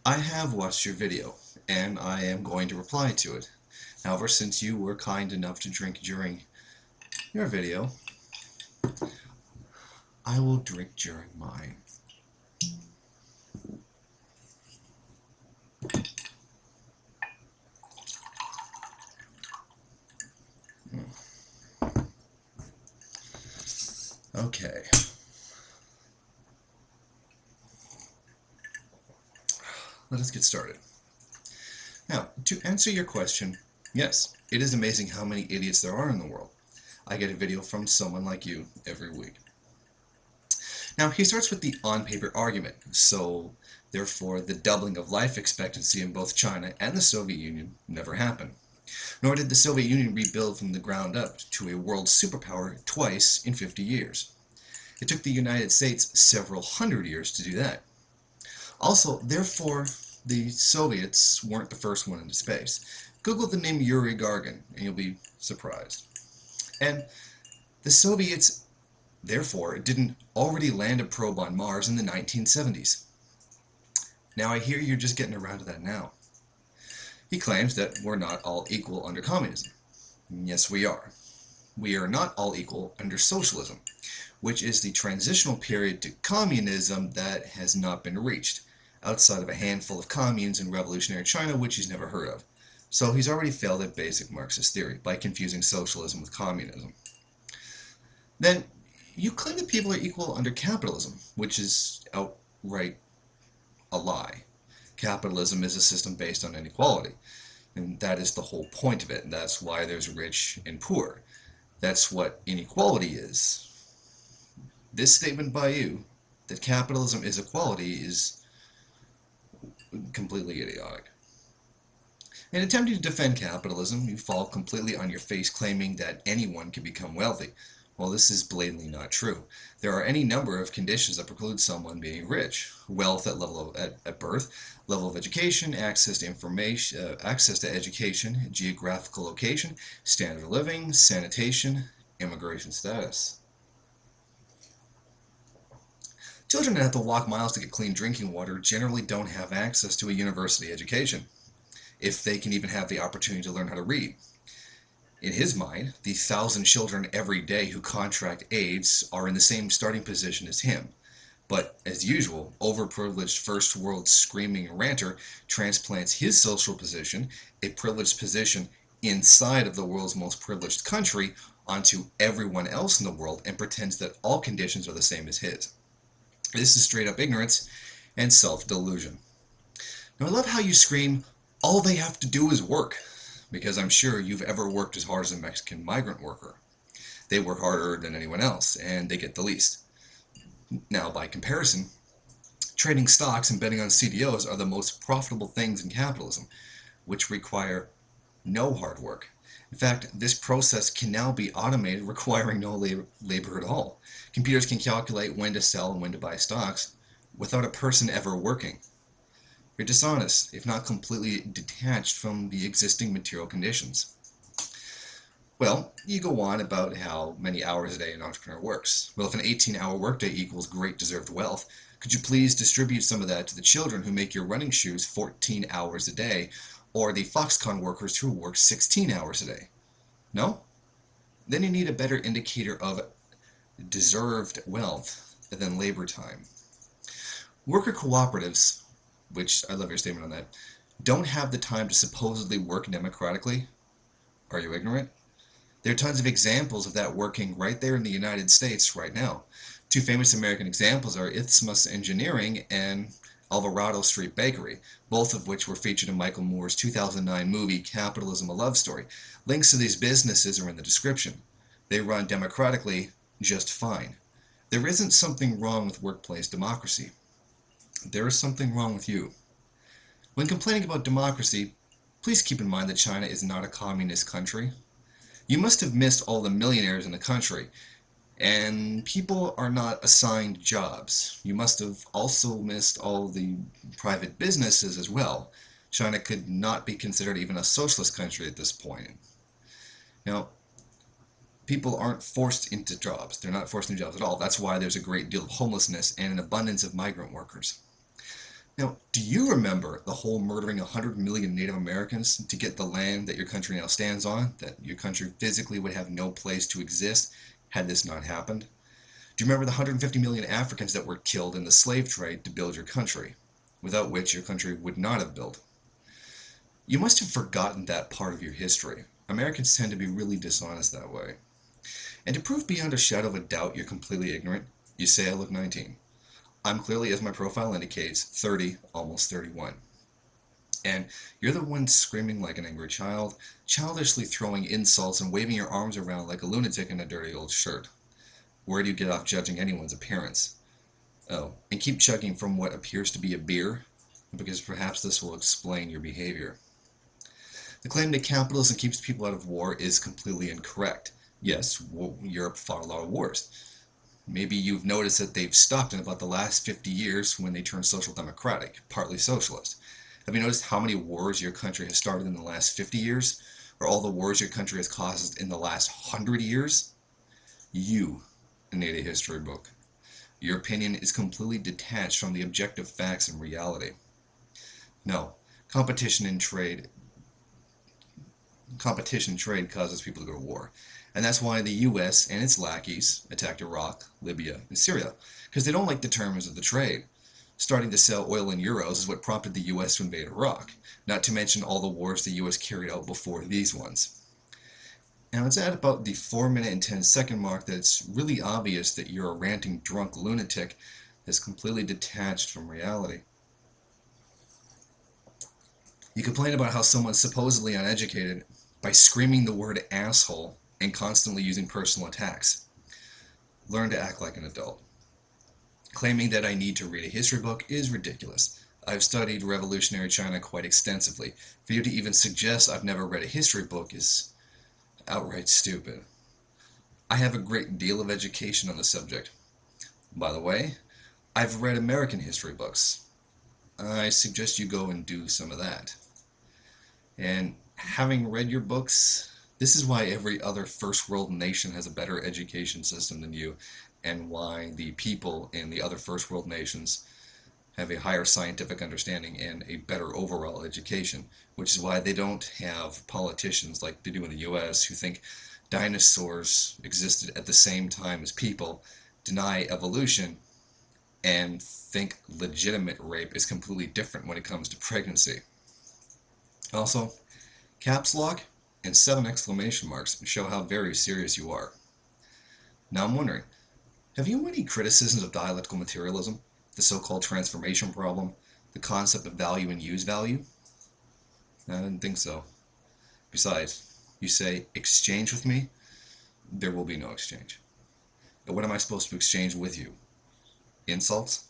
I have watched your video, and I am going to reply to it. However, since you were kind enough to drink during your video, I will drink during mine. Okay. Let us get started. Now, to answer your question, yes, it is amazing how many idiots there are in the world. I get a video from someone like you every week. Now, he starts with the on-paper argument, so therefore the doubling of life expectancy in both China and the Soviet Union never happened. Nor did the Soviet Union rebuild from the ground up to a world superpower twice in 50 years. It took the United States several hundred years to do that. Also, therefore, the Soviets weren't the first one into space. Google the name Yuri Gagarin and you'll be surprised. And the Soviets, therefore, didn't already land a probe on Mars in the 1970s. Now I hear you're just getting around to that now. He claims that we're not all equal under communism. Yes, we are. We are not all equal under socialism, which is the transitional period to communism that has not been reached, outside of a handful of communes in revolutionary China which he's never heard of. So he's already failed at basic Marxist theory by confusing socialism with communism. Then, you claim that people are equal under capitalism, which is outright a lie. Capitalism is a system based on inequality, and that is the whole point of it, and that's why there's rich and poor. That's what inequality is. This statement by you, that capitalism is equality, is completely idiotic. In attempting to defend capitalism, you fall completely on your face claiming that anyone can become wealthy. Well, this is blatantly not true. There are any number of conditions that preclude someone being rich. Wealth at birth, level of education, access to information, access to education, geographical location, standard of living, sanitation, immigration status. Children that have to walk miles to get clean drinking water generally don't have access to a university education, if they can even have the opportunity to learn how to read. In his mind, the 1,000 children every day who contract AIDS are in the same starting position as him. But, as usual, overprivileged first world screaming ranter transplants his social position, a privileged position inside of the world's most privileged country, onto everyone else in the world and pretends that all conditions are the same as his. This is straight up ignorance and self-delusion. Now I love how you scream, all they have to do is work, because I'm sure you've ever worked as hard as a Mexican migrant worker. They work harder than anyone else, and they get the least. Now, by comparison, trading stocks and betting on CDOs are the most profitable things in capitalism, which require no hard work. In fact, this process can now be automated, requiring no labor at all. Computers can calculate when to sell and when to buy stocks without a person ever working. You're dishonest, if not completely detached from the existing material conditions. Well, you go on about how many hours a day an entrepreneur works. Well, if an 18-hour workday equals great deserved wealth, could you please distribute some of that to the children who make your running shoes 14 hours a day, or the Foxconn workers who work 16 hours a day? No? Then you need a better indicator of deserved wealth than labor time. Worker cooperatives, which I love your statement on that, don't have the time to supposedly work democratically. Are you ignorant? There are tons of examples of that working right there in the United States right now. Two famous American examples are Isthmus Engineering and Alvarado Street Bakery, both of which were featured in Michael Moore's 2009 movie Capitalism: A Love Story. Links to these businesses are in the description. They run democratically just fine. There isn't something wrong with workplace democracy. There is something wrong with you. When complaining about democracy, please keep in mind that China is not a communist country. You must have missed all the millionaires in the country, and people are not assigned jobs. You must have also missed all the private businesses as well. China could not be considered even a socialist country at this point. Now, people aren't forced into jobs. They're not forced into jobs at all. That's why there's a great deal of homelessness and an abundance of migrant workers. Now, do you remember the whole murdering 100 million Native Americans to get the land that your country now stands on, that your country physically would have no place to exist had this not happened? Do you remember the 150 million Africans that were killed in the slave trade to build your country, without which your country would not have built? You must have forgotten that part of your history. Americans tend to be really dishonest that way. And to prove beyond a shadow of a doubt you're completely ignorant, you say I look 19. I'm clearly, as my profile indicates, 30, almost 31. And you're the one screaming like an angry child, childishly throwing insults and waving your arms around like a lunatic in a dirty old shirt. Where do you get off judging anyone's appearance? Oh, and keep chugging from what appears to be a beer, because perhaps this will explain your behavior. The claim that capitalism keeps people out of war is completely incorrect. Yes, Europe fought a lot of wars. Maybe you've noticed that they've stopped in about the last 50 years when they turned social democratic, partly socialist. Have you noticed how many wars your country has started in the last 50 years? Or all the wars your country has caused in the last 100 years? You need a history book. Your opinion is completely detached from the objective facts and reality. No, competition in trade competition in trade causes people to go to war. And that's why the US and its lackeys attacked Iraq, Libya, and Syria, because they don't like the terms of the trade. Starting to sell oil in euros is what prompted the US to invade Iraq, not to mention all the wars the US carried out before these ones. Now it's at about the 4 minute and 10-second mark that it's really obvious that you're a ranting drunk lunatic that's completely detached from reality. You complain about how someone's supposedly uneducated by screaming the word asshole and constantly using personal attacks. Learn to act like an adult. Claiming that I need to read a history book is ridiculous. I've studied revolutionary China quite extensively. For you to even suggest I've never read a history book is outright stupid. I have a great deal of education on the subject. By the way, I've read American history books. I suggest you go and do some of that. And having read your books, this is why every other first world nation has a better education system than you, and why the people in the other first world nations have a higher scientific understanding and a better overall education, which is why they don't have politicians like they do in the US who think dinosaurs existed at the same time as people, deny evolution, and think legitimate rape is completely different when it comes to pregnancy. Also, caps lock and 7 exclamation marks show how very serious you are. Now I'm wondering, have you any criticisms of dialectical materialism, the so-called transformation problem, the concept of value and use value? I didn't think so. Besides, you say, exchange with me? There will be no exchange. And what am I supposed to exchange with you? Insults?